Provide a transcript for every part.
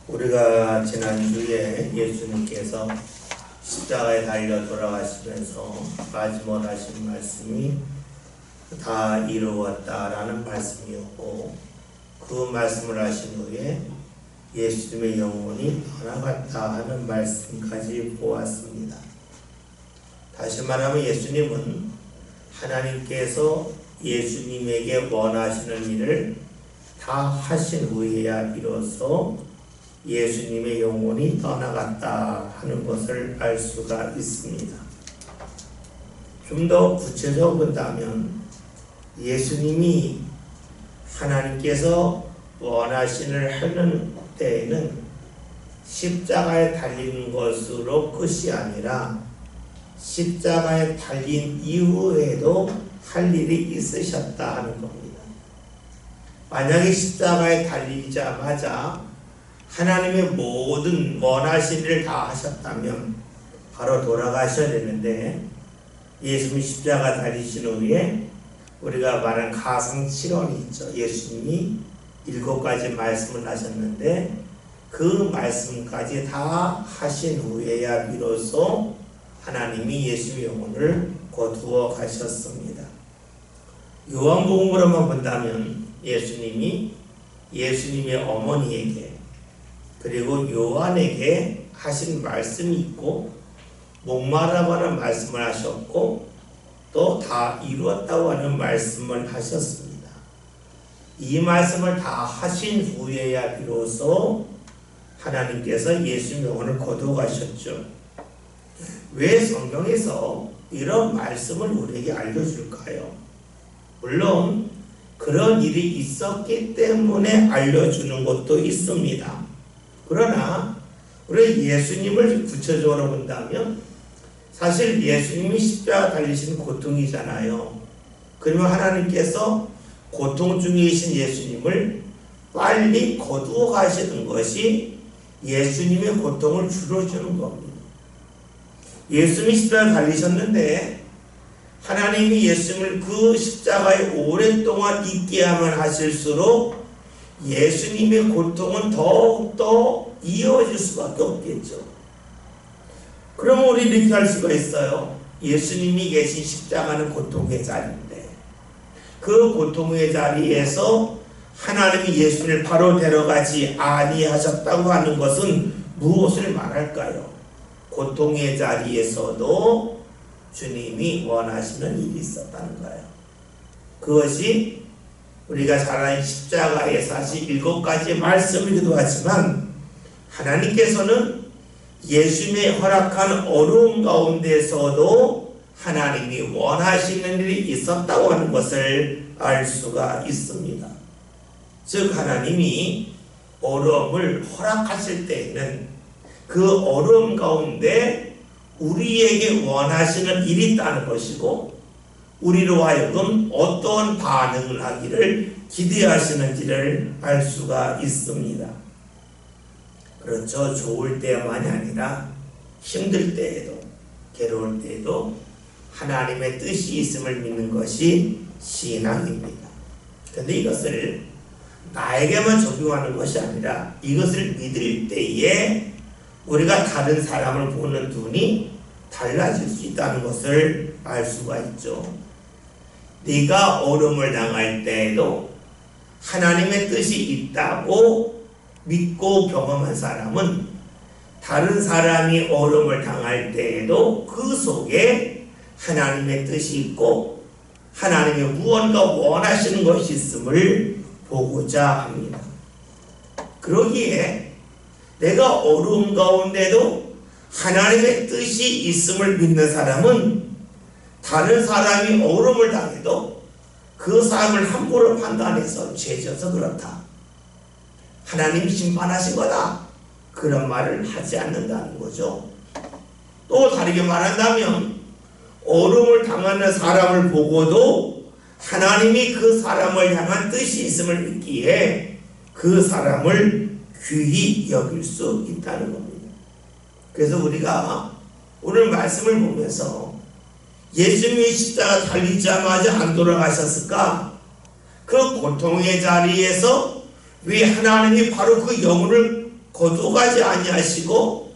우리가 지난주에 예수님께서 십자가에 달려 돌아가시면서 마지막으로 하신 말씀이 다 이루었다라는 말씀이었고, 그 말씀을 하신 후에 예수님의 영혼이 떠나갔다 하는 말씀까지 보았습니다. 다시 말하면 예수님은 하나님께서 예수님에게 원하시는 일을 다 하신 후에야 비로소 예수님의 영혼이 떠나갔다 하는 것을 알 수가 있습니다. 좀 더 구체적으로 본다면 예수님이 하나님께서 원하시는 하는 때에는 십자가에 달린 것으로 끝이 아니라 십자가에 달린 이후에도 할 일이 있으셨다 하는 겁니다. 만약에 십자가에 달리자마자 하나님의 모든 원하신 일을 다 하셨다면 바로 돌아가셔야 되는데, 예수님이 십자가 달리신 후에 우리가 말한 가상칠언이 있죠. 예수님이 7가지 말씀을 하셨는데 그 말씀까지 다 하신 후에야 비로소 하나님이 예수의 영혼을 거두어 가셨습니다. 요한복음으로만 본다면 예수님이 예수님의 어머니에게 그리고 요한에게 하신 말씀이 있고, 목마르다고 하는 말씀을 하셨고, 또 다 이루었다고 하는 말씀을 하셨습니다. 이 말씀을 다 하신 후에야 비로소 하나님께서 예수의 영혼을 거두어 가셨죠. 왜 성경에서 이런 말씀을 우리에게 알려줄까요? 물론 그런 일이 있었기 때문에 알려주는 것도 있습니다. 그러나 우리 예수님을 구체적으로 본다면 사실 예수님이 십자가 달리신 고통이잖아요. 그러면 하나님께서 고통 중에 계신 예수님을 빨리 거두어 가시는 것이 예수님의 고통을 줄여주는 겁니다. 예수님이 십자가 달리셨는데 하나님이 예수님을 그 십자가에 오랫동안 있게야만 하실수록 예수님의 고통은 더욱더 이어질 수밖에 없겠죠. 그러면 우리 이렇게 할 수가 있어요. 예수님이 계신 십자가는 고통의 자리인데 그 고통의 자리에서 하나님이 예수님을 바로 데려가지 아니하셨다고 하는 것은 무엇을 말할까요? 고통의 자리에서도 주님이 원하시는 일이 있었다는 거예요. 그것이 우리가 잘 아는 십자가의 사실 7가지 말씀이기도 하지만, 하나님께서는 예수님의 허락한 어려움 가운데서도 하나님이 원하시는 일이 있었다고 하는 것을 알 수가 있습니다. 즉 하나님이 어려움을 허락하실 때에는 그 어려움 가운데 우리에게 원하시는 일이 있다는 것이고, 우리로 하여금 어떠한 반응을 하기를 기대하시는지를 알 수가 있습니다. 그렇죠. 좋을 때만이 아니라 힘들 때에도 괴로울 때에도 하나님의 뜻이 있음을 믿는 것이 신앙입니다. 그런데 이것을 나에게만 적용하는 것이 아니라 이것을 믿을 때에 우리가 다른 사람을 보는 눈이 달라질 수 있다는 것을 알 수가 있죠. 네가 어려움을 당할 때에도 하나님의 뜻이 있다고 믿고 경험한 사람은 다른 사람이 어려움을 당할 때에도 그 속에 하나님의 뜻이 있고 하나님의 무언가 원하시는 것이 있음을 보고자 합니다. 그러기에 내가 어려움 가운데도 하나님의 뜻이 있음을 믿는 사람은 다른 사람이 어려움을 당해도 그 사람을 함부로 판단해서 죄져서 그렇다, 하나님이 심판하신 거다, 그런 말을 하지 않는다는 거죠. 또 다르게 말한다면 어려움을 당하는 사람을 보고도 하나님이 그 사람을 향한 뜻이 있음을 믿기에 그 사람을 귀히 여길 수 있다는 겁니다. 그래서 우리가 오늘 말씀을 보면서 예수님이 십자가 달리자마자 안 돌아가셨을까? 그 고통의 자리에서 왜 하나님이 바로 그 영혼을 거두가지 아니하시고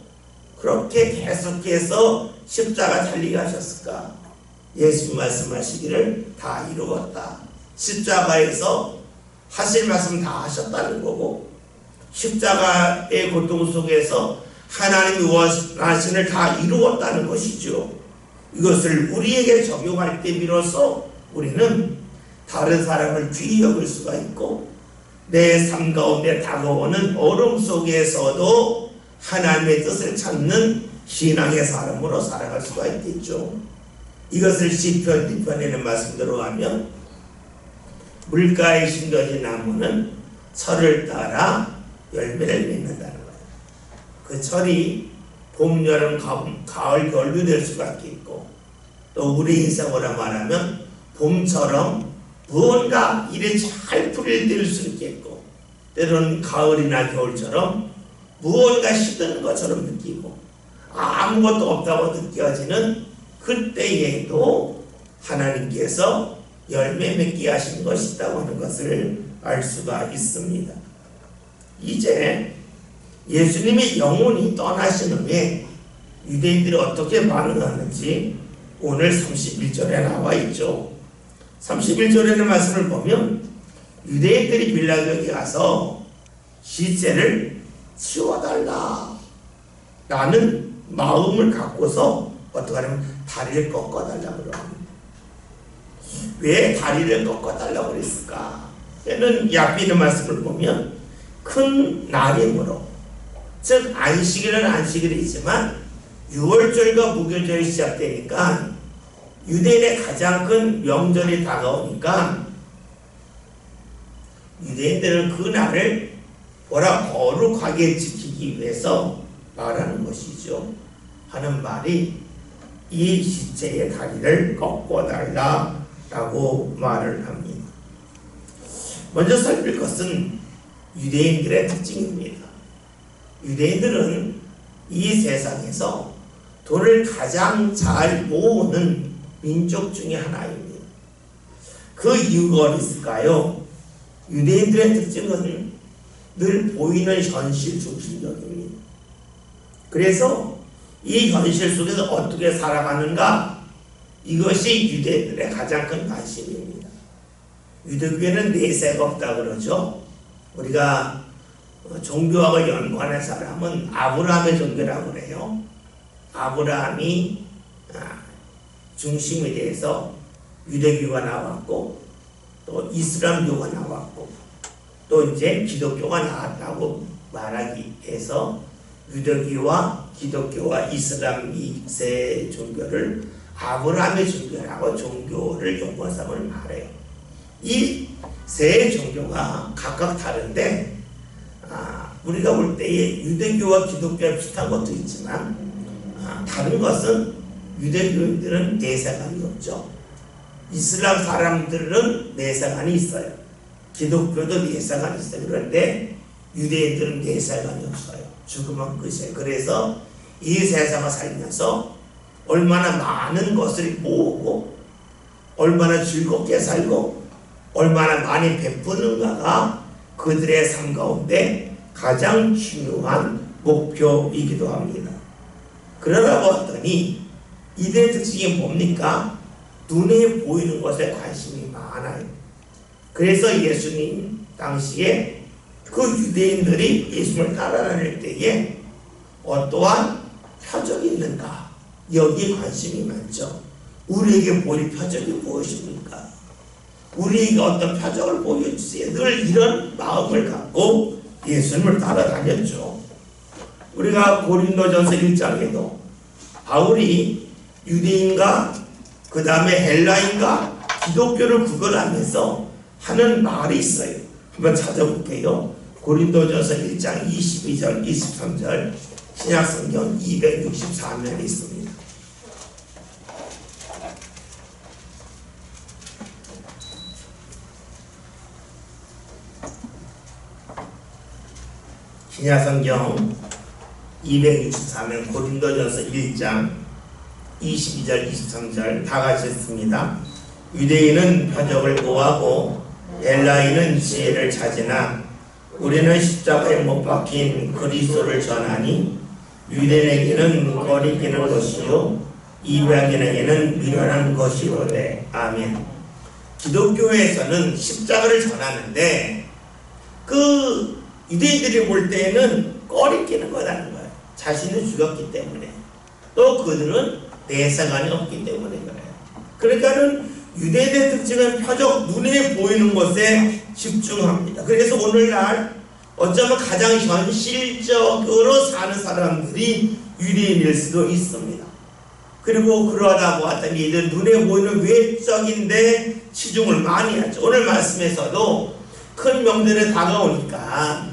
그렇게 계속해서 십자가 달리게 하셨을까? 예수님 말씀하시기를 다 이루었다. 십자가에서 하실 말씀 다 하셨다는 거고, 십자가의 고통 속에서 하나님이 원하신을 다 이루었다는 것이죠. 이것을 우리에게 적용할 때 비로소 우리는 다른 사람을 귀히 여길 수가 있고, 내 삶 가운데 다가오는 어려움 속에서도 하나님의 뜻을 찾는 신앙의 사람으로 살아갈 수가 있겠죠. 이것을 시편 2편에는 말씀대로 하면, 물가에 심겨진 나무는 철을 따라 열매를 맺는다는 거예요. 그 철이 봄, 여름, 가을, 겨울도 될 수밖에 있고, 또 우리 인생으로 말하면 봄처럼 무언가 일이 잘 풀릴 수 있겠고, 때로는 가을이나 겨울처럼 무언가 시드는 것처럼 느끼고 아무것도 없다고 느껴지는 그때에도 하나님께서 열매 맺게 하신 것이 있다고 하는 것을 알 수가 있습니다. 이제 예수님의 영혼이 떠나신 후에 유대인들이 어떻게 반응하는지 오늘 31절에 나와 있죠. 31절에는 말씀을 보면 유대인들이 빌라도에게 가서 시체를 치워달라 라는 마음을 갖고서 어떻게 하냐면 다리를 꺾어달라고 그럽니다. 왜 다리를 꺾어달라고 그랬을까? 얘는 야비는 말씀을 보면 큰 날이므로, 즉 안식일은 안식일이지만 6월절과 무교절이 시작되니까 유대인의 가장 큰 명절이 다가오니까 유대인들은 그 날을 거룩하게 지키기 위해서 말하는 것이죠. 하는 말이 이 시체의 다리를 꺾어달라 라고 말을 합니다. 먼저 살필 것은 유대인들의 특징입니다. 유대인들은 이 세상에서 돈을 가장 잘 모으는 민족 중에 하나입니다. 그 이유가 어디 있을까요? 유대인들의 특징은 늘 보이는 현실 중심적입니다. 그래서 이 현실 속에서 어떻게 살아가는가, 이것이 유대인들의 가장 큰 관심입니다. 유대교회는 내세가 없다 그러죠. 우리가 종교학을 연구하는 사람은 아브라함의 종교라고 그래요. 아브라함이 중심에 대해서 유대교가 나왔고, 또 이슬람교가 나왔고, 또 이제 기독교가 나왔다고 말하기 위해서 유대교와 기독교와 이슬람 이 세 종교를 아브라함의 종교라고 종교를 연구한 사람을 말해요. 이 세 종교가 각각 다른데 우리가 볼 때에 유대교와 기독교와 비슷한 것도 있지만 다른 것은 유대교인들은 내세관이 없죠. 이슬람 사람들은 내세관이 있어요. 기독교도 내세관이 있어요. 그런데 유대인들은 내세관이 없어요. 죽으면 끝이에요. 그래서 이 세상을 살면서 얼마나 많은 것을 모으고 얼마나 즐겁게 살고 얼마나 많이 베푸는가가 그들의 삶 가운데 가장 중요한 목표이기도 합니다. 그러다 보았더니 이들의 특징이 뭡니까? 눈에 보이는 것에 관심이 많아요. 그래서 예수님 당시에 그 유대인들이 예수님을 따라다닐 때에 어떠한 표적이 있는가, 여기에 관심이 많죠. 우리에게 보일 표적이 무엇입니까? 우리에게 어떤 표적을 보여주세요. 늘 이런 마음을 갖고 예수님을 따라다녔죠. 우리가 고린도전서 1장에도 바울이 유대인과 그 다음에 헬라인과 기독교를 구별하면서 하는 말이 있어요. 한번 찾아볼게요. 고린도전서 1장 22절 23절 신약성경 264면에 있습니다. 신약성경 264면 고린도전서 1장 22절 23절 다 같이 했습니다. 유대인은 표적을 구하고 헬라인은 지혜를 찾으나 우리는 십자가에 못 박힌 그리스도를 전하니 유대인에게는 거리끼는 것이요 이방인에게는 미련한 것이로되. 아멘. 기독교에서는 십자가를 전하는데 그 유대인들이 볼 때에는 거리끼는 거라는 거예요. 자신이 죽었기 때문에, 또 그들은 내사관이 없기 때문에 그래요. 그러니까는 유대인의 특징은 표적 눈에 보이는 것에 집중합니다. 그래서 오늘날 어쩌면 가장 현실적으로 사는 사람들이 유대인일 수도 있습니다. 그리고 그러다 보았더니 이들 눈에 보이는 외적인데 치중을 많이 하죠. 오늘 말씀에서도 큰 명절에 다가오니까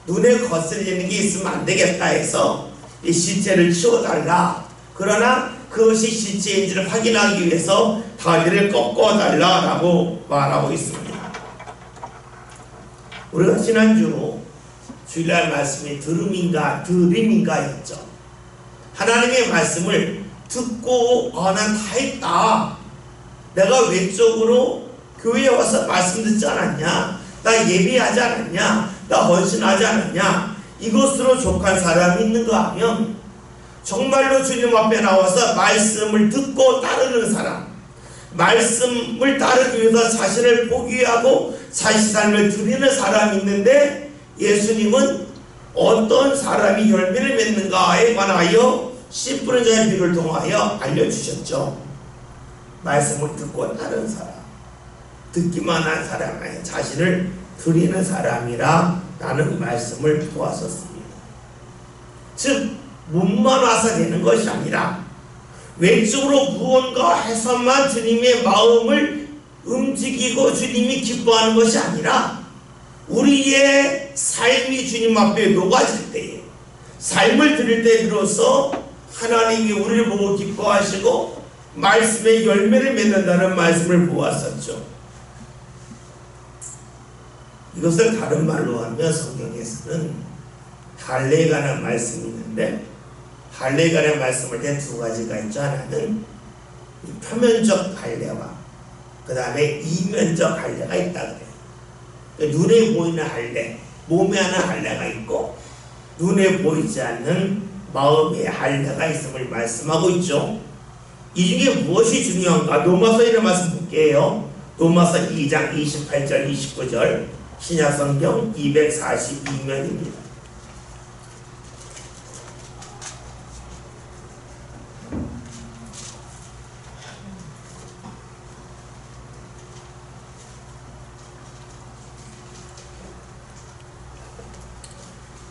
눈에 거슬리는 게 있으면 안 되겠다 해서 이 시체를 치워달라. 그러나 그것이 시체인지를 확인하기 위해서 다리를 꺾어달라라고 말하고 있습니다. 우리가 지난주 주일날 말씀이 들음인가 였죠. 하나님의 말씀을 듣고 난 다 했다. 내가 외적으로 교회에 와서 말씀 듣지 않았냐? 나 예배하지 않았냐? 나 헌신하지 않았냐? 이것으로 족한 사람이 있는가 하면 정말로 주님 앞에 나와서 말씀을 듣고 따르는 사람, 말씀을 따르기 위해서 자신을 포기하고 자신 삶을 드리는 사람이 있는데 예수님은 어떤 사람이 열매를 맺는가에 관하여 씨 뿌린 자의 비유를 통하여 알려주셨죠. 말씀을 듣고 따르는 사람, 듣기만 한 사람 아니라 자신을 드리는 사람이라 라는 말씀을 보았었습니다. 즉 몸만 와서 되는 것이 아니라 외적으로 무언가 해서만 주님의 마음을 움직이고 주님이 기뻐하는 것이 아니라 우리의 삶이 주님 앞에 녹아질 때에, 삶을 드릴 때 비로소 하나님이 우리를 보고 기뻐하시고 말씀의 열매를 맺는다는 말씀을 보았었죠. 이것을 다른 말로 하면 성경에서는 할례가라는 말씀이 있는데, 할례가라는 말씀을 때 두 가지가 있죠. 하나는 표면적 할례와 그 다음에 이면적 할례가 있다 그래요. 눈에 보이는 할례, 몸에 하는 할례가 있고 눈에 보이지 않는 마음의 할례가 있음을 말씀하고 있죠. 이 중에 무엇이 중요한가? 로마서의 말씀 볼게요. 로마서 2장 28절 29절 신약성경 242면입니다.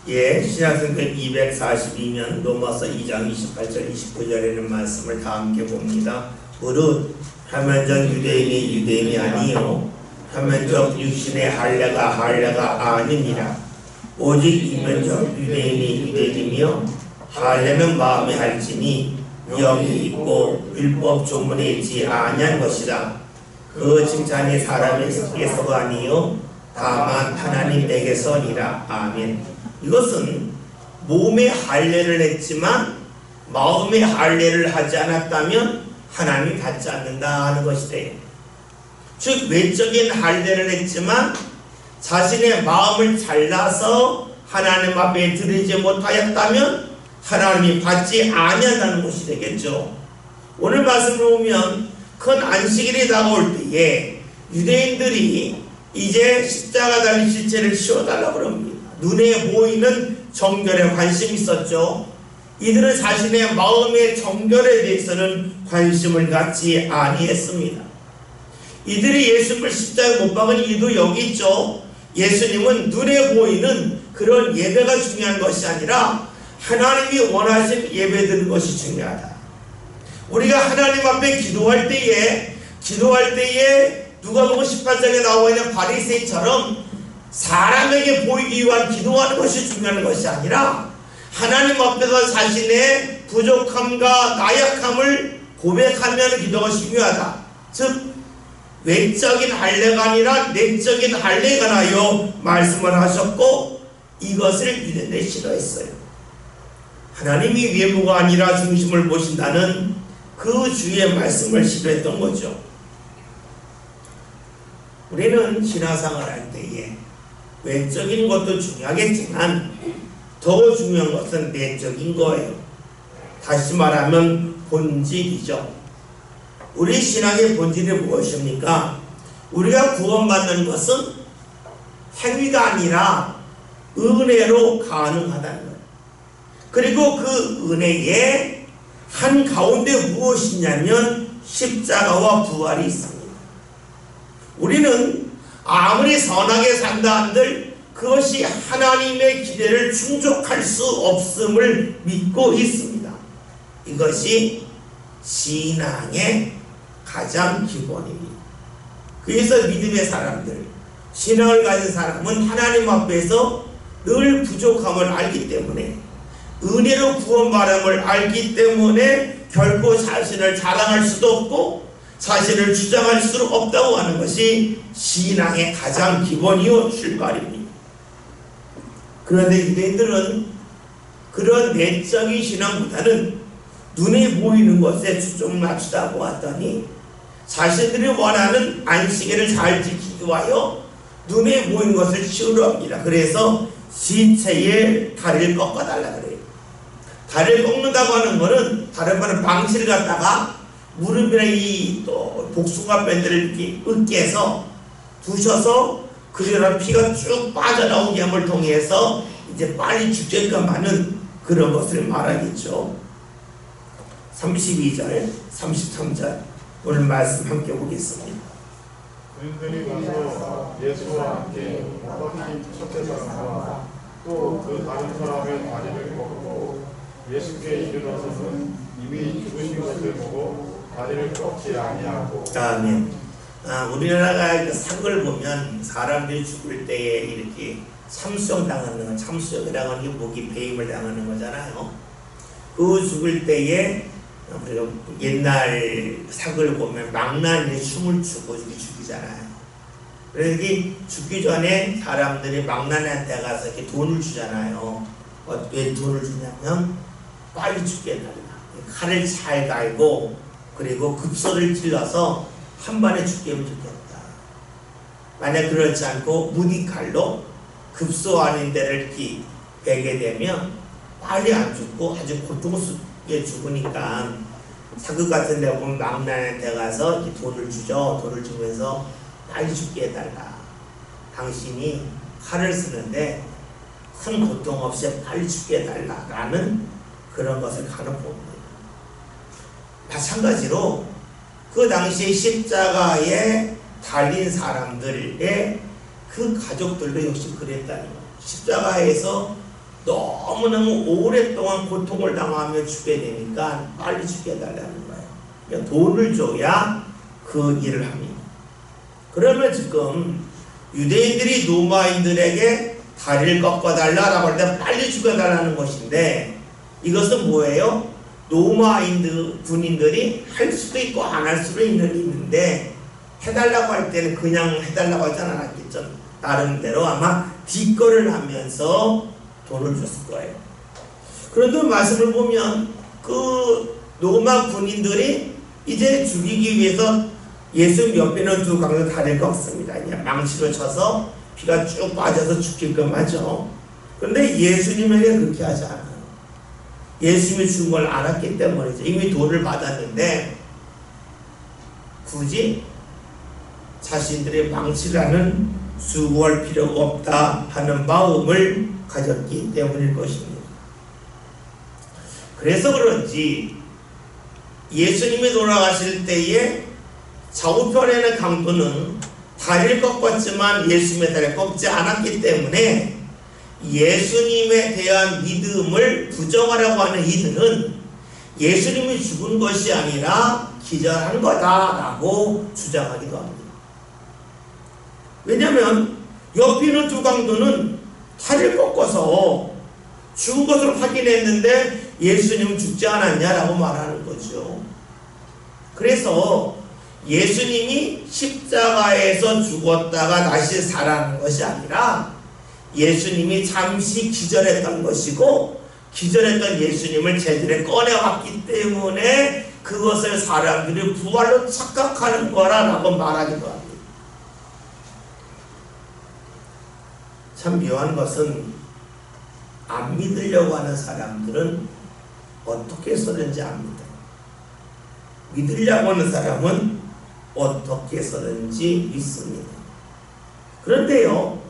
예, 신약성경 242면 로마서 2장 28절 29절에는 말씀을 다 함께 봅니다. 무릇 표면적 유대인이 유대인이 아니요 표면적 육신의 할례가 아니니라. 오직 이면적 유대인이 유대인이며 할례는 마음에 할지니 영이 있고 율법 조문에 있지 아니한 것이라. 그 칭찬이 사람에게서가 아니요 다만 하나님에게서니라. 아멘. 이것은 몸의 할례를 했지만 마음의 할례를 하지 않았다면 하나님이 받지 않는다 하는 것이래요. 즉 외적인 할례를 했지만 자신의 마음을 잘라서 하나님 앞에 드리지 못하였다면 하나님이 받지 아니한다는 것이 되겠죠. 오늘 말씀을 보면 큰 안식일이 다가올 때에 유대인들이 이제 십자가 달린 시체를 치워달라고 합니다. 눈에 보이는 정결에 관심이 있었죠. 이들은 자신의 마음의 정결에 대해서는 관심을 갖지 아니했습니다. 이들이 예수님을 십자가에 못 박은 이유도 여기 있죠. 예수님은 눈에 보이는 그런 예배가 중요한 것이 아니라 하나님이 원하신 예배 드리는 것이 중요하다. 우리가 하나님 앞에 기도할 때에 누가복음 18장에 나와 있는 바리새인처럼 사람에게 보이기 위한 기도하는 것이 중요한 것이 아니라 하나님 앞에서 자신의 부족함과 나약함을 고백하면 기도가 중요하다. 즉 외적인 할례가 아니라 내적인 할례가 나여 말씀을 하셨고 이것을 유대인들이 싫어했어요. 하나님이 외모가 아니라 중심을 보신다는 그 주의 말씀을 싫어했던 거죠. 우리는 신앙생활 할 때에 외적인 것도 중요하겠지만 더 중요한 것은 내적인 거예요. 다시 말하면 본질이죠. 우리 신앙의 본질이 무엇입니까? 우리가 구원받는 것은 행위가 아니라 은혜로 가능하다는 거예요. 그리고 그 은혜의 한 가운데 무엇이냐면 십자가와 부활이 있습니다. 우리는 아무리 선하게 산다 한들 그것이 하나님의 기대를 충족할 수 없음을 믿고 있습니다. 이것이 신앙의 가장 기본입니다. 그래서 믿음의 사람들, 신앙을 가진 사람은 하나님 앞에서 늘 부족함을 알기 때문에, 은혜로 구원받음을 알기 때문에 결코 자신을 자랑할 수도 없고 자신을 주장할 수 없다고 하는 것이 신앙의 가장 기본이요 출발입니다. 그런데 유대인들은 그런 내적인 신앙보다는 눈에 보이는 것에 초점을 맞추다 보았더니 자신들이 원하는 안식일을 잘 지키기 위하여 눈에 보이는 것을 치우려 합니다. 그래서 시체의 다리를 꺾어달라 그래요. 다리를 꺾는다고 하는 것은 다른 말은 망치를 갖다가 무릎이나 이 또 복숭아 밴드를 이렇게 으깨서 두셔서 그러한 피가 쭉 빠져나오게 함을 통해서 이제 빨리 죽게끔하는 그런 것을 말하겠죠. 32절, 33절 오늘 말씀 함께 보겠습니다. 그들이 가서 예수와 함께 꺾인 첫째 사람과 또 그 다른 사람의 다리를 꺾고 예수께 이르러서는 이미 죽으신 것을 보고 다리를 꺾지 아니하고. 아멘. 우리나라가 그 상을 보면 사람들이 죽을 때에 이렇게 참수형 당하는 건, 참수형이라고 하는 게 목이 배임을 당하는 거잖아요. 그 죽을 때에 옛날 사극을 보면 망나니 춤을 추고 죽이잖아요. 그래서 죽기 전에 사람들이 망나니한테 가서 이렇게 돈을 주잖아요. 왜 돈을 주냐면 빨리 죽게 해달라. 칼을 잘 갈고 그리고 급소를 찔러서 한 번에 죽게 하면 좋겠다. 만약 그렇지 않고 무기칼로 급소 아닌 데를 이렇게 베게 되면 빨리 안 죽고 아주 고통스럽게 죽으니까 사극 같은 데 보면 망나니한테 가서 돈을 주죠. 돈을 주면서 빨리 죽게 해달라. 당신이 칼을 쓰는데 큰 고통 없이 빨리 죽게 해달라 라는 그런 것을 가는 봅니다. 마찬가지로 그 당시에 십자가에 달린 사람들의 그 가족들도 역시 그랬다는 거예요. 십자가에서 너무너무 오랫동안 고통을 당하며 죽게 되니까 빨리 죽게 해달라는 거예요. 그러니까 돈을 줘야 그 일을 합니다. 그러면 지금 유대인들이 로마인들에게 다리를 꺾어달라라고 할 때 빨리 죽여달라는 것인데, 이것은 뭐예요? 로마인들 군인들이 할 수도 있고 안 할 수도 있는데 해달라고 할 때는 그냥 해달라고 하지 않았겠죠. 나름대로 아마 뒷거를 하면서 돈을 줬을 거예요. 그런데 말씀을 보면 그 로마 군인들이 이제 죽이기 위해서 예수 옆에는 두 강도 다리를 꺾습니다. 그냥 망치로 쳐서 피가 쭉 빠져서 죽게끔 하죠. 그런데 예수님에게 그렇게 하지 않아요. 예수님이 죽은 걸 알았기 때문이죠. 이미 돈을 받았는데 굳이 자신들의 망치라는 수고할 필요가 없다 하는 마음을 가졌기 때문일 것입니다. 그래서 그런지 예수님이 돌아가실 때에 좌우편에는 강도는 다리를 꺾었지만 예수님의 다리를 꺾지 않았기 때문에 예수님에 대한 믿음을 부정하려고 하는 이들은 예수님이 죽은 것이 아니라 기절한 거다라고 주장하기도 합니다. 왜냐하면 옆에 있는 두 강도는 다리를 꺾어서 죽은 것으로 확인했는데 예수님은 죽지 않았냐라고 말하는 거죠. 그래서 예수님이 십자가에서 죽었다가 다시 살아난 것이 아니라 예수님이 잠시 기절했던 것이고, 기절했던 예수님을 제자리에 꺼내왔기 때문에 그것을 사람들이 부활로 착각하는 거라고 말하기도 합니다. 참 묘한 것은 안 믿으려고 하는 사람들은 어떻게 써든지 압니다. 믿으려고 하는 사람은 어떻게 써든지 믿습니다. 그런데요,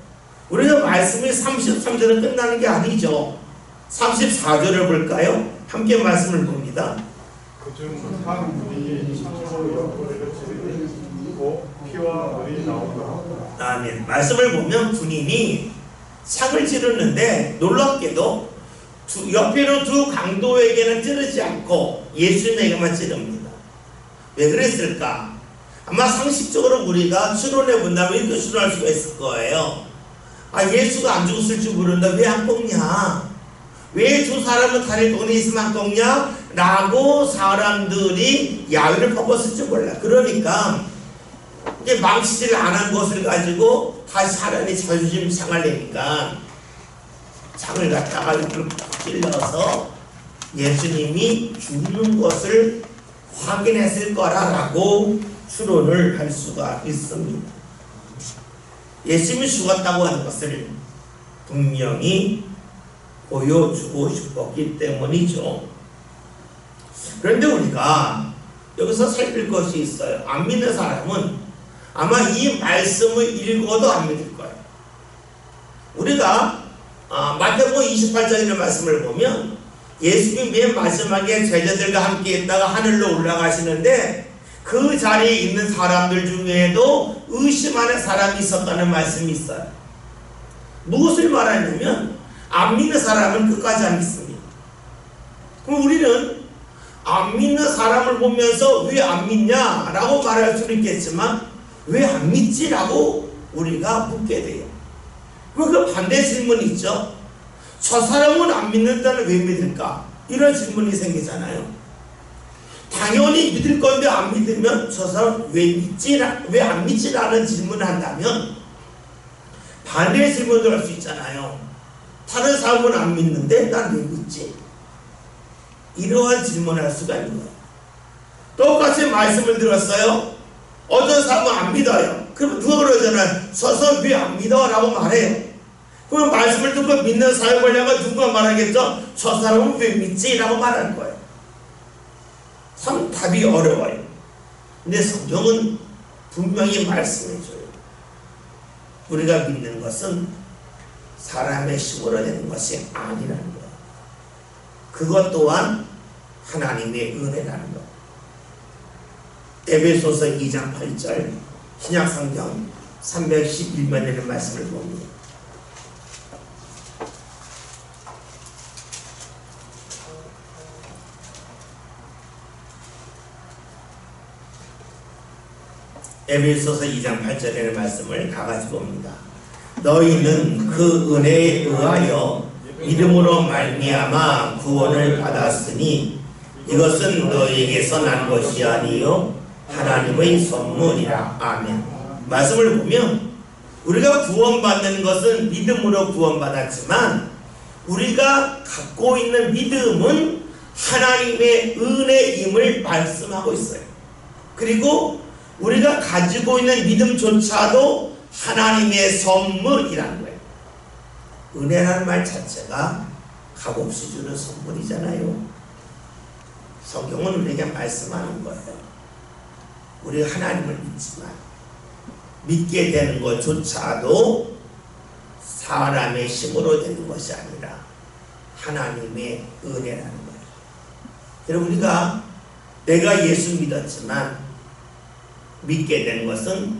우리가 말씀이 33절은 끝나는 게 아니죠. 34절을 볼까요? 함께 말씀을 봅니다. 그중 한 군인이 창으로 옆구리를 찌르고 피와 물이 나온다. 아멘. 말씀을 보면 군인이 창을 찌르는데 놀랍게도 옆에로 두 강도에게는 찌르지 않고 예수님에게만 찌릅니다. 왜 그랬을까? 아마 상식적으로 우리가 추론해 본다면 이렇게 추론할 수가 있을 거예요. 예수가 안 죽었을 줄 모른다. 왜 안 꺾냐? 왜 두 사람은 다리 돈이 있으면 안 꺾냐? 라고 사람들이 야유를 퍼붓을 줄 몰라. 그러니까 이제 망치질 안 한 것을 가지고 다시 사람이 자존심 상할 내니까 창을 갖다가 찔러서 예수님이 죽는 것을 확인했을 거라고 추론을 할 수가 있습니다. 예수님이 죽었다고 하는 것을 분명히 보여주고 싶었기 때문이죠. 그런데 우리가 여기서 살필 것이 있어요. 안 믿는 사람은 아마 이 말씀을 읽어도 안 믿을 거예요. 우리가 마태복음 28장의 말씀을 보면 예수님이 맨 마지막에 제자들과 함께 있다가 하늘로 올라가시는데 그 자리에 있는 사람들 중에도 의심하는 사람이 있었다는 말씀이 있어요. 무엇을 말하냐면 안 믿는 사람은 끝까지 안 믿습니다. 그럼 우리는 안 믿는 사람을 보면서 왜 안 믿냐? 라고 말할 수는 있겠지만 왜 안 믿지? 라고 우리가 묻게 돼요. 그 반대 질문이 있죠. 저 사람은 안 믿는다는 왜 믿을까? 이런 질문이 생기잖아요. 당연히 믿을 건데 안 믿으면 저 사람 왜 안 믿지? 라는 질문을 한다면 반대의 질문을 할 수 있잖아요. 다른 사람은 안 믿는데 난 왜 믿지? 이러한 질문을 할 수가 있는 거예요. 똑같이 말씀을 들었어요. 어떤 사람은 안 믿어요. 그럼 누가 그러잖아요. 저 사람 왜 안 믿어? 라고 말해요. 그럼 말씀을 듣고 믿는 사람을 보려면 누가 말하겠죠? 저 사람은 왜 믿지? 라고 말할 거예요. 참 답이 어려워요. 근데 성경은 분명히 말씀해줘요. 우리가 믿는 것은 사람의 힘으로 되는 것이 아니라는 거예요. 그것 또한 하나님의 은혜라는 것. 에베소서 2장 8절 신약성경 311면의 말씀을 봅니다. 에베소서 2장 8절의 말씀을 다같이 봅니다. 너희는 그 은혜에 의하여 믿음으로 말미암아 구원을 받았으니 이것은 너희에게서 난 것이 아니요 하나님의 선물이라. 아멘. 말씀을 보면 우리가 구원받는 것은 믿음으로 구원받았지만 우리가 갖고 있는 믿음은 하나님의 은혜임을 말씀하고 있어요. 그리고 우리가 가지고 있는 믿음조차도 하나님의 선물이라는 거예요. 은혜라는 말 자체가 값없이 주는 선물이잖아요. 성경은 우리에게 말씀하는 거예요. 우리가 하나님을 믿지만 믿게 되는 것조차도 사람의 힘으로 되는 것이 아니라 하나님의 은혜라는 거예요. 여러분, 우리가 내가 예수 믿었지만 믿게 된 것은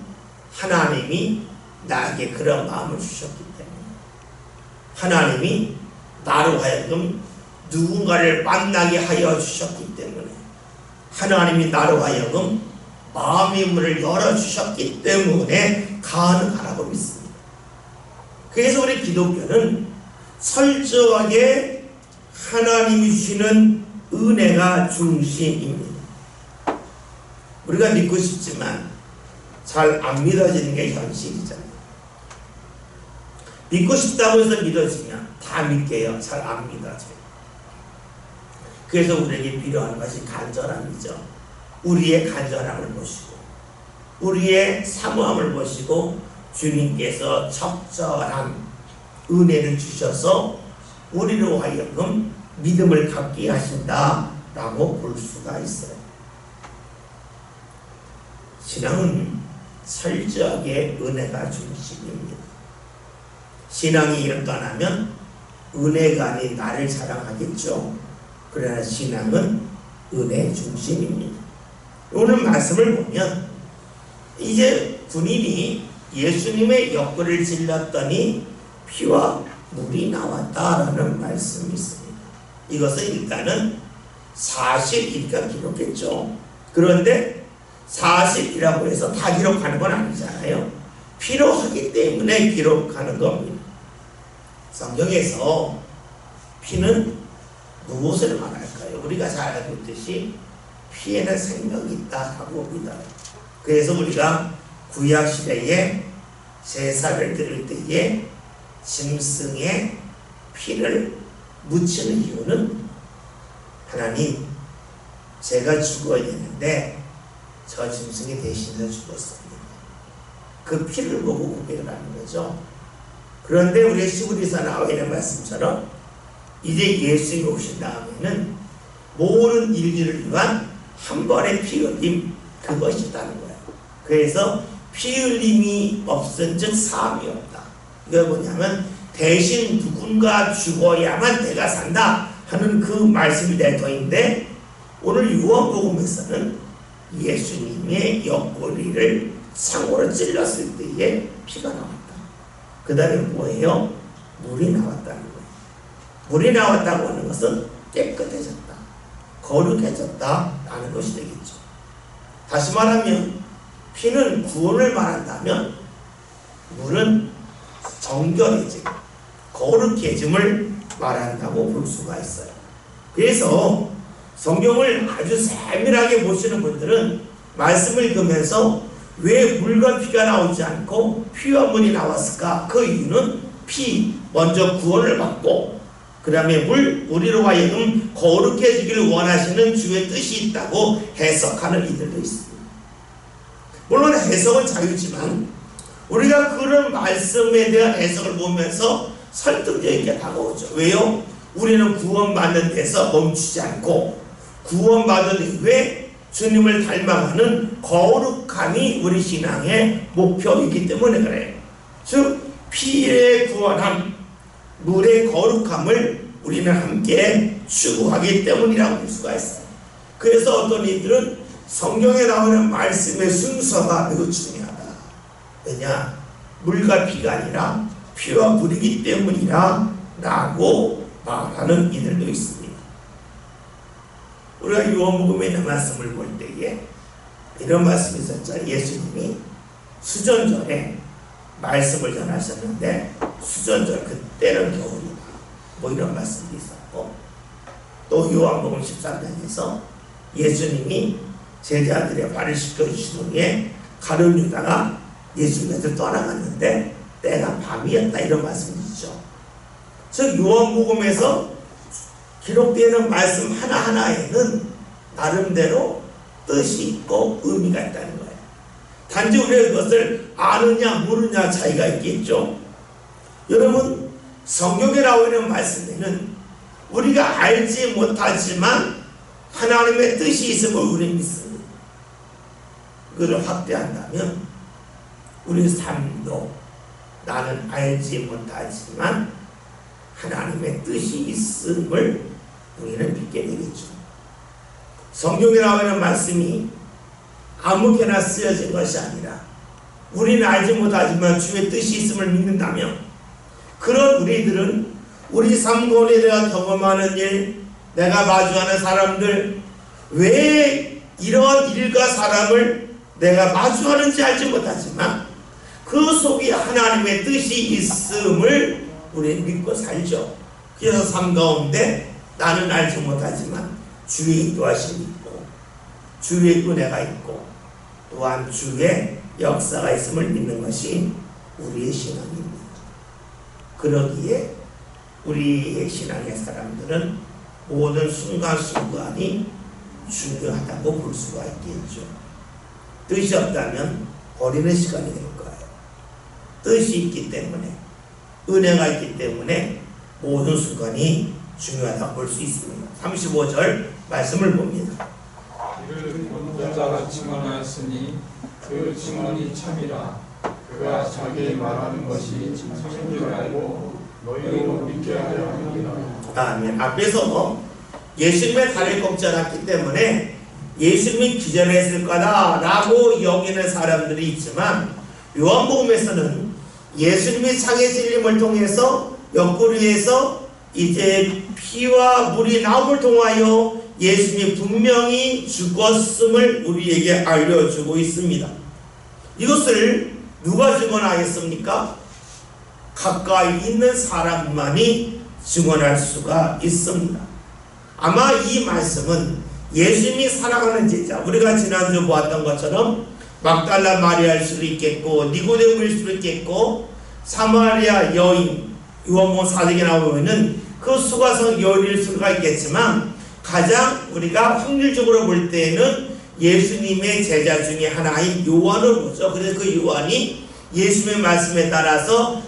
하나님이 나에게 그런 마음을 주셨기 때문에, 하나님이 나로 하여금 누군가를 만나게 하여 주셨기 때문에, 하나님이 나로 하여금 마음의 문을 열어주셨기 때문에 가능하라고 믿습니다. 그래서 우리 기독교는 철저하게 하나님이 주시는 은혜가 중심입니다. 우리가 믿고 싶지만 잘 안 믿어지는 게 현실이잖아요. 믿고 싶다고 해서 믿어지면 다 믿게요. 잘 안 믿어져요. 그래서 우리에게 필요한 것이 간절함이죠. 우리의 간절함을 보시고 우리의 사모함을 보시고 주님께서 적절한 은혜를 주셔서 우리로 하여금 믿음을 갖게 하신다라고 볼 수가 있어요. 신앙은 철저하게 은혜가 중심입니다. 신앙이 일어나면 은혜가 아닌 나를 자랑하겠죠. 그러나 신앙은 은혜 중심입니다. 오늘 말씀을 보면 이제 군인이 예수님의 옆구리를 찔렀더니 피와 물이 나왔다라는 말씀이 있습니다. 이것은 일단은 사실이니까 기록했죠. 그런데 사실이라고 해서 다 기록하는 건 아니잖아요. 필요하기 때문에 기록하는 겁니다. 성경에서 피는 무엇을 말할까요? 우리가 잘 알고 있듯이 피에는 생명이 있다라고 믿어요. 그래서 우리가 구약시대에 제사를 드릴 때에 짐승의 피를 묻히는 이유는 하나님, 제가 죽어야 되는데 저 짐승이 대신해서 죽었습니다. 그 피를 보고 고백을 하는 거죠. 그런데 우리 시브리서 나와 있는 말씀처럼 이제 예수님이 오신 다음에는 모든 일들을 위한 한 번의 피 흘림, 그것이 있다는 거예요. 그래서 피 흘림이 없은즉 사함이 없다. 이게 뭐냐면 대신 누군가 죽어야만 내가 산다 하는 그 말씀이 내터인데, 오늘 요한복음에서는 예수님의 옆구리를 창으로 찔렀을 때에 피가 나왔다. 그 다음에 뭐예요? 물이 나왔다는 거예요. 물이 나왔다고 하는 것은 깨끗해졌다, 거룩해졌다 라는 것이 되겠죠. 다시 말하면 피는 구원을 말한다면 물은 정결해짐, 거룩해짐을 말한다고 볼 수가 있어요. 그래서 성경을 아주 세밀하게 보시는 분들은 말씀을 읽으면서 왜 물과 피가 나오지 않고 피와 물이 나왔을까? 그 이유는 피, 먼저 구원을 받고 그 다음에 우리로 하여금 거룩해지기를 원하시는 주의 뜻이 있다고 해석하는 이들도 있습니다. 물론 해석은 자유지만 우리가 그런 말씀에 대한 해석을 보면서 설득력 있게 다가오죠. 왜요? 우리는 구원받는 데서 멈추지 않고 구원받은 이후에 주님을 닮아가는 거룩함이 우리 신앙의 목표이기 때문에 그래요. 즉 피의 구원함, 물의 거룩함을 우리는 함께 추구하기 때문이라고 볼 수가 있어요. 그래서 어떤 이들은 성경에 나오는 말씀의 순서가 매우 중요하다. 왜냐? 물과 피가 아니라 피와 물이기 때문이라 라고 말하는 이들도 있습니다. 우리가 요한복음에 있는 말씀을 볼 때에 이런 말씀이 있었죠. 예수님이 수전절에 말씀을 전하셨는데 수전절, 그때는 겨울이다, 뭐 이런 말씀이 있었고, 또 요한복음 13장에서 예수님이 제자들의 발을 씻겨주신 후에 가룟 유다가 예수님한테 떠나갔는데 때가 밤이었다, 이런 말씀이죠. 즉 요한복음에서 기록되는 말씀 하나하나에는 나름대로 뜻이 있고 의미가 있다는 거예요. 단지 우리가 그것을 아느냐 모르냐 차이가 있겠죠. 여러분, 성경에 나오는 말씀에는 우리가 알지 못하지만 하나님의 뜻이 있음을 우리는 믿습니다. 그걸 확대한다면 우리 삶도 나는 알지 못하지만 하나님의 뜻이 있음을 우리는 믿게 되겠죠. 성경에 나오는 말씀이 아무렇게나 쓰여진 것이 아니라 우리는 알지 못하지만 주의 뜻이 있음을 믿는다면, 그런 우리들은 우리 삶 가운데 내가 경험하는 일, 내가 마주하는 사람들, 왜 이러한 일과 사람을 내가 마주하는지 알지 못하지만 그 속에 하나님의 뜻이 있음을 우리는 믿고 살죠. 그래서 삶 가운데 나는 알지 못하지만 주의 인도하심이 있고 주의 은혜가 있고 또한 주의 역사가 있음을 믿는 것이 우리의 신앙입니다. 그러기에 우리의 신앙의 사람들은 모든 순간순간이 중요하다고 볼 수가 있겠죠. 뜻이 없다면 버리는 시간이 될 거예요. 뜻이 있기 때문에 은혜가 있기 때문에 모든 순간이 중요하다고 볼 수 있습니다. 35절 말씀을 봅니다. 이를 본 자가 증언하였으니 그 증언이 참이라. 그가 자기 말하는 것이 참인 줄 알고 너희도 믿게 하려 함이라. 아멘. 앞에서 예수님의 다리를 꺾지 않았기 때문에 예수님이 기절했을 거다라고 여기는 사람들이 있지만, 요한복음에서는 예수님이 창의 찔림을 통해서 옆구리에서 이제 피와 물이 나옴을 통하여 예수님이 분명히 죽었음을 우리에게 알려주고 있습니다. 이것을 누가 증언하겠습니까? 가까이 있는 사람만이 증언할 수가 있습니다. 아마 이 말씀은 예수님이 사랑하는 제자, 우리가 지난주 보았던 것처럼 막달라 마리아일 수도 있겠고 니고데모일 수도 있겠고 사마리아 여인, 요한복음 4장에 나오면 그 수가성 여인일 수가 있겠지만, 가장 우리가 확률적으로 볼 때에는 예수님의 제자 중에 하나인 요한을 보죠. 그래서 그 요한이 예수님의 말씀에 따라서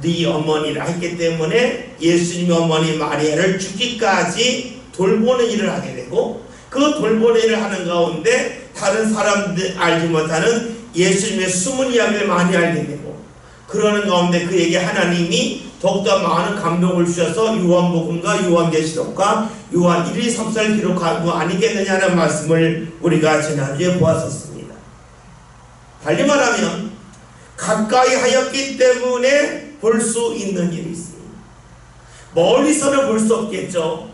네 어머니라 했기 때문에 예수님의 어머니 마리아를 죽기까지 돌보는 일을 하게 되고, 그 돌보는 일을 하는 가운데 다른 사람들 알지 못하는 예수님의 숨은 이야기를 많이 알게 되고, 그러는 가운데 그에게 하나님이 더욱더 많은 감동을 주셔서 요한복음과 요한계시록과 요한 1, 2, 3를 기록한 거 아니겠느냐는 말씀을 우리가 지난주에 보았었습니다. 달리 말하면 가까이 하였기 때문에 볼 수 있는 일이 있습니다. 멀리서는 볼 수 없겠죠.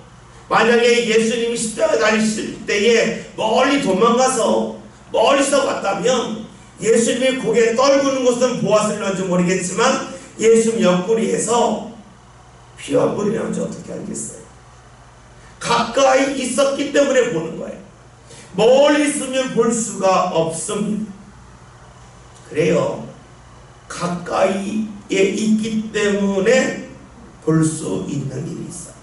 만약에 예수님이 십자가에 달리실 때에 멀리 도망가서 멀리서 봤다면 예수님이 고개 떨구는 것은 보았을런지 모르겠지만, 예수님 옆구리에서 피와 물이 나오는지 어떻게 알겠어요? 가까이 있었기 때문에 보는 거예요. 멀리 있으면 볼 수가 없습니다. 그래요. 가까이에 있기 때문에 볼 수 있는 일이 있어요.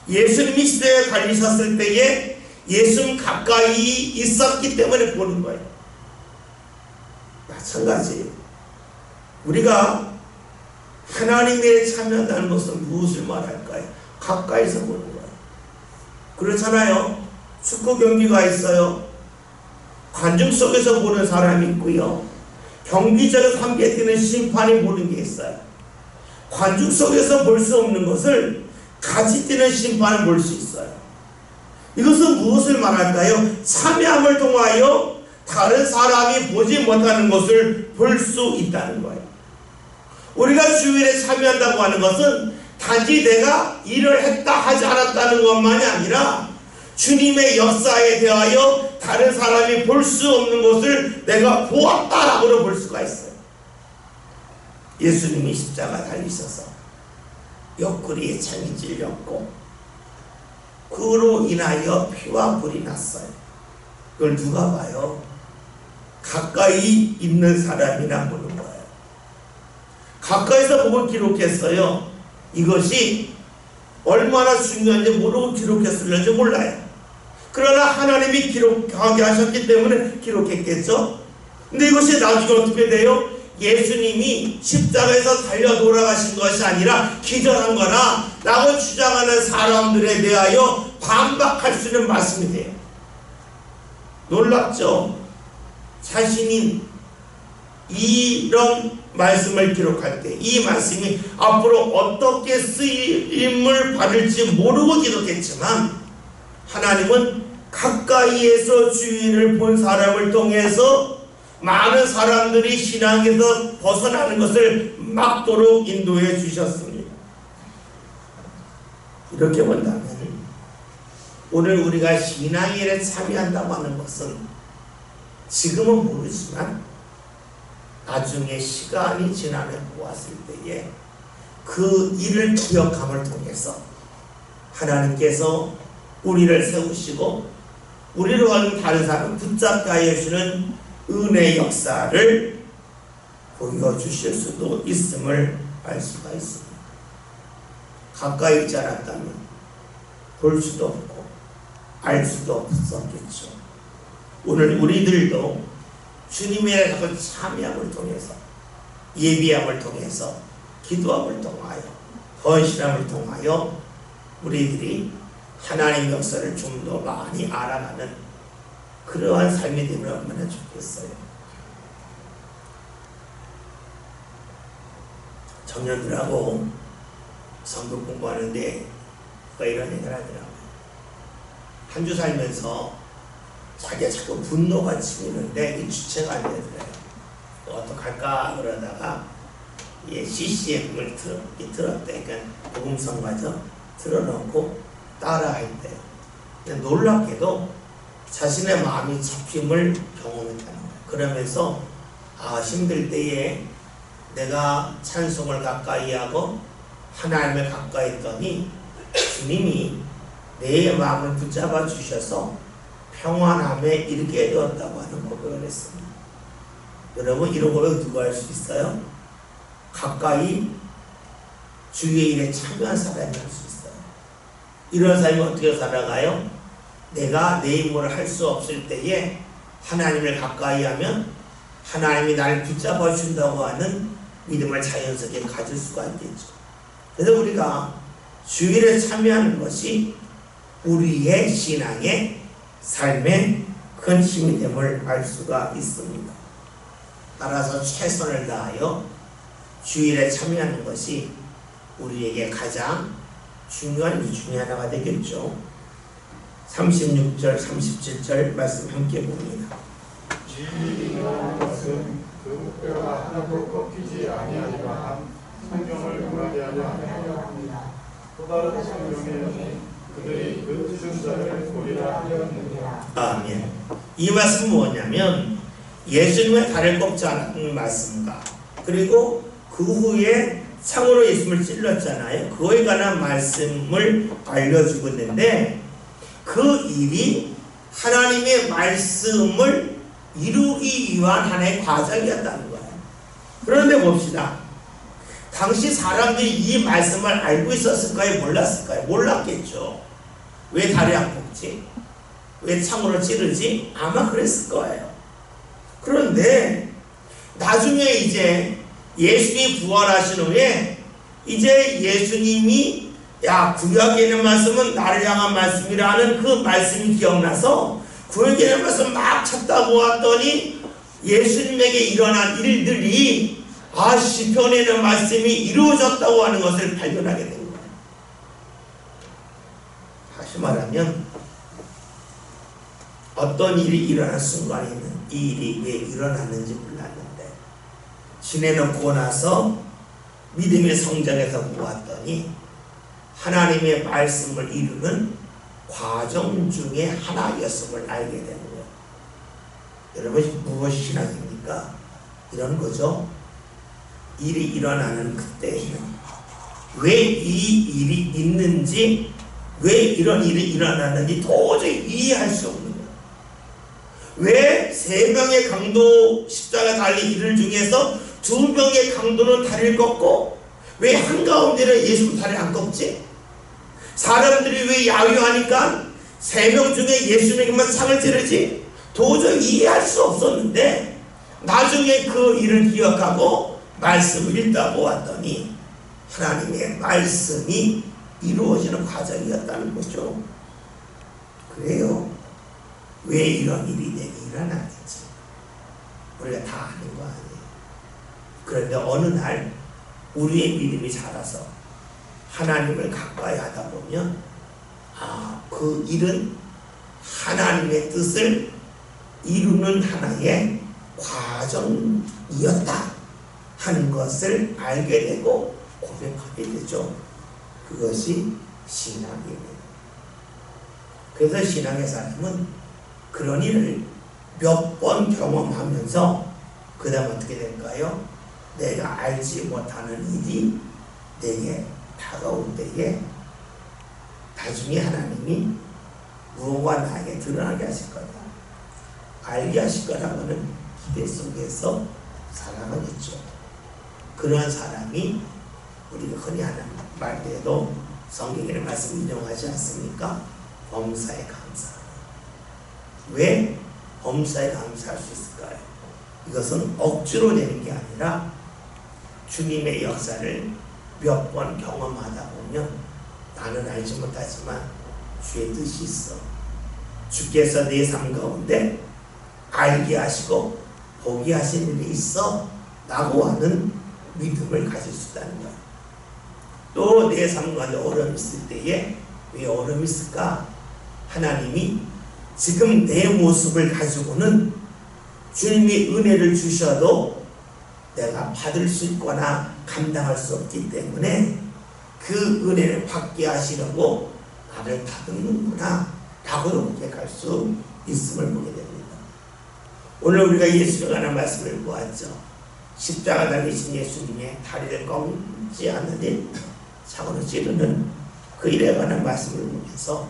예수님이 시대에 달리셨을 때에 예수님 가까이 있었기 때문에 보는 거예요. 마찬가지예요. 우리가 하나님에 참여한다는 것은 무엇을 말할까요? 가까이서 보는 거예요. 그렇잖아요. 축구 경기가 있어요. 관중 속에서 보는 사람이 있고요. 경기장에서 함께 뛰는 심판이 보는 게 있어요. 관중 속에서 볼 수 없는 것을 같이 뛰는 심판을 볼 수 있어요. 이것은 무엇을 말할까요? 참여함을 통하여 다른 사람이 보지 못하는 것을 볼 수 있다는 거예요. 우리가 주일에 참여한다고 하는 것은 단지 내가 일을 했다 하지 않았다는 것만이 아니라 주님의 역사에 대하여 다른 사람이 볼 수 없는 것을 내가 보았다라고 볼 수가 있어요. 예수님이 십자가 달리셔서 옆구리에 창이 찔렸고 그로 인하여 피와 불이 났어요. 그걸 누가 봐요? 가까이 있는 사람이나 보는 거예요. 가까이서 보고 기록했어요. 이것이 얼마나 중요한지 모르고 기록했을는지 몰라요. 그러나 하나님이 기록하게 하셨기 때문에 기록했겠죠. 근데 이것이 나중에 어떻게 돼요? 예수님이 십자가에서 달려 돌아가신 것이 아니라 기절한 거나 라고 주장하는 사람들에 대하여 반박할 수 있는 말씀이 돼요. 놀랍죠? 자신이 이런 말씀을 기록할 때 이 말씀이 앞으로 어떻게 쓰임을 받을지 모르고 기록했지만, 하나님은 가까이에서 주인을 본 사람을 통해서 많은 사람들이 신앙에서 벗어나는 것을 막도록 인도해 주셨습니다. 이렇게 본다면 오늘 우리가 신앙일에 참여한다고 하는 것은 지금은 모르지만 나중에 시간이 지나면 보았을 때에 그 일을 기억함을 통해서 하나님께서 우리를 세우시고 우리로 하여금 다른 사람을 붙잡게 하여 주시는 은혜의 역사를 보여주실 수도 있음을 알 수가 있습니다. 가까이 있지 않았다면 볼 수도 없고 알 수도 없었겠죠. 오늘 우리들도 주님의 참여함을 통해서 예비함을 통해서, 기도함을 통하여, 헌신함을 통하여 우리들이 하나님의 역사를 좀 더 많이 알아가는 그러한 삶이 되면 얼마나 좋겠어요. 청년들하고 성경 공부하는데 이런 얘기를 하더라고요. 한 주 살면서 자기가 자꾸 분노가 치미는데 이 주체가 안 되더래요. 어떡할까 그러다가 CCM을 틀었대. 그러니까 복음성가죠. 틀어놓고 따라할 때 놀랍게도 자신의 마음이 잡힘을 경험했다는 거예요. 그러면서 힘들 때에 내가 찬송을 가까이 하고 하나님을 가까이 했더니 주님이 내 마음을 붙잡아 주셔서 평안함에 이르게 되었다고 하는 고백을 했습니다. 여러분, 이런 고백 누가 할 수 있어요? 가까이 주의 일에 참여한 사람이 할 수 있어요. 이런 사람이 어떻게 살아가요? 내가 내 힘으로 할 수 없을 때에 하나님을 가까이 하면 하나님이 나를 붙잡아 준다고 하는 믿음을 자연스럽게 가질 수가 있겠죠. 그래서 우리가 주일에 참여하는 것이 우리의 신앙의 삶에 큰 힘이 됨을 알 수가 있습니다. 따라서 최선을 다하여 주일에 참여하는 것이 우리에게 가장 중요한 일 중에 하나가 되겠죠. 36절, 37절 말씀 함께 봅니다. 주일이라는 것은 그 목표가 하나도 꺾이지 아니하리라 한 성경을 응하게 하려 합니다. 또 다른 성경에 그들이 그 찢은 자를 보리라 하였느니라. 아멘. 이 말씀은 뭐냐면 예수님의 다리를 꺾지 않은 말씀과 그리고 그 후에 창으로 예수님을 찔렀잖아요. 그거에 관한 말씀을 알려주고 있는데 그 일이 하나님의 말씀을 이루기 위한 하나의 과정이었다는 거예요. 그런데 봅시다. 당시 사람들이 이 말씀을 알고 있었을까요? 몰랐을까요? 몰랐겠죠. 왜 다리 안 꺾지? 왜 창으로 찌르지? 아마 그랬을 거예요. 그런데 나중에 이제 예수님이 부활하신 후에 이제 예수님이 구약에 있는 말씀은 나를 향한 말씀이라는 그 말씀이 기억나서 구약에 있는 말씀 막 찾다 보았더니 예수님에게 일어난 일들이 시편에 있는 말씀이 이루어졌다고 하는 것을 발견하게 된 거예요. 다시 말하면 어떤 일이 일어난 순간에는 이 일이 왜 일어났는지 몰랐는데 지내놓고 나서 믿음의 성장에서 보았더니 하나님의 말씀을 이루는 과정 중에 하나였음을 알게 되는 거예요. 여러분, 무엇이 신앙입니까? 이런 거죠. 일이 일어나는 그때에는 왜 이 일이 있는지, 왜 이런 일이 일어나는지 도저히 이해할 수 없는 거예요. 왜 3명의 강도 십자가 달린 이들 중에서 2명의 강도는 다리를 꺾고 왜 한가운데는 예수 다리를 안 꺾지? 사람들이 왜 야유하니까 3명 중에 예수님에게만 창을 찌르지? 도저히 이해할 수 없었는데 나중에 그 일을 기억하고 말씀을 읽다 보았더니 하나님의 말씀이 이루어지는 과정이었다는 거죠. 그래요. 왜 이런 일이 내게 일어나겠지? 우리가 다 아는 거 아니에요. 그런데 어느 날 우리의 믿음이 자라서 하나님을 가까이 하다 보면 그 일은 하나님의 뜻을 이루는 하나의 과정이었다 하는 것을 알게 되고 고백하게 되죠. 그것이 신앙입니다. 그래서 신앙의 사람은 그런 일을 몇 번 경험하면서 그 다음 어떻게 될까요? 내가 알지 못하는 일이 내게 다가올 때에 나중에 하나님이 무엇과 나에게 드러나게 하실 거다, 알게 하실 거라고는 기대 속에서 살아가겠죠. 그러한 사람이 우리가 흔히 하는 말대로 성경의 말씀 인용하지 않습니까? 범사에 감사. 왜 범사에 감사할 수 있을까요? 이것은 억지로 되는 게 아니라 주님의 역사를 몇 번 경험하다 보면 나는 알지 못하지만 주의 뜻이 있어. 주께서 내 삶 가운데 알게 하시고 보게 하신 일이 있어 라고 하는 믿음을 가질 수 있다는 거야. 또 내 삶 가운데 어려움이 있을 때에 왜 어려움이 있을까? 하나님이 지금 내 모습을 가지고는 주님이 은혜를 주셔도 내가 받을 수 있거나 감당할 수 없기 때문에 그 은혜를 받게 하시려고 나를 다듬는구나 라고 고백할 수 있음을 보게 됩니다. 오늘 우리가 예수에 관한 말씀을 보았죠. 십자가 달리신 예수님의 다리를 꺾지 않는 일, 사고로 찌르는 그 일에 관한 말씀을 보면서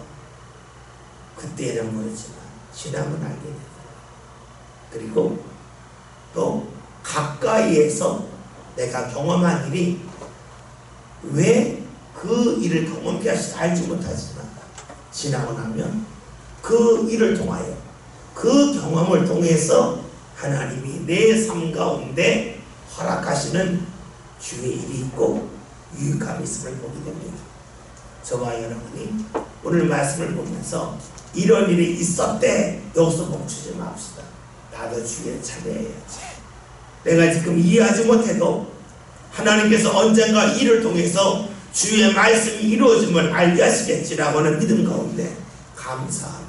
그때는 모르지만 지나면 알게 되더라. 그리고 또 가까이에서 내가 경험한 일이 왜 그 일을 경험케 하시지 알지 못하지만 지나고 나면 그 일을 통하여 그 경험을 통해서 하나님이 내 삶 가운데 허락하시는 주의 일이 있고 유익함이 있음을 보게 됩니다. 저와 여러분이 오늘 말씀을 보면서 이런 일이 있었대 여기서 멈추지 맙시다. 나도 주의 찬양해야지. 내가 지금 이해하지 못해도 하나님께서 언젠가 이를 통해서 주의 말씀이 이루어짐을 알게 하시겠지라고 하는 믿음 가운데 감사하며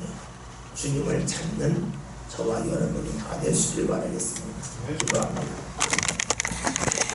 주님을 찾는 저와 여러분이 다 되시길 바라겠습니다. 기도합니다.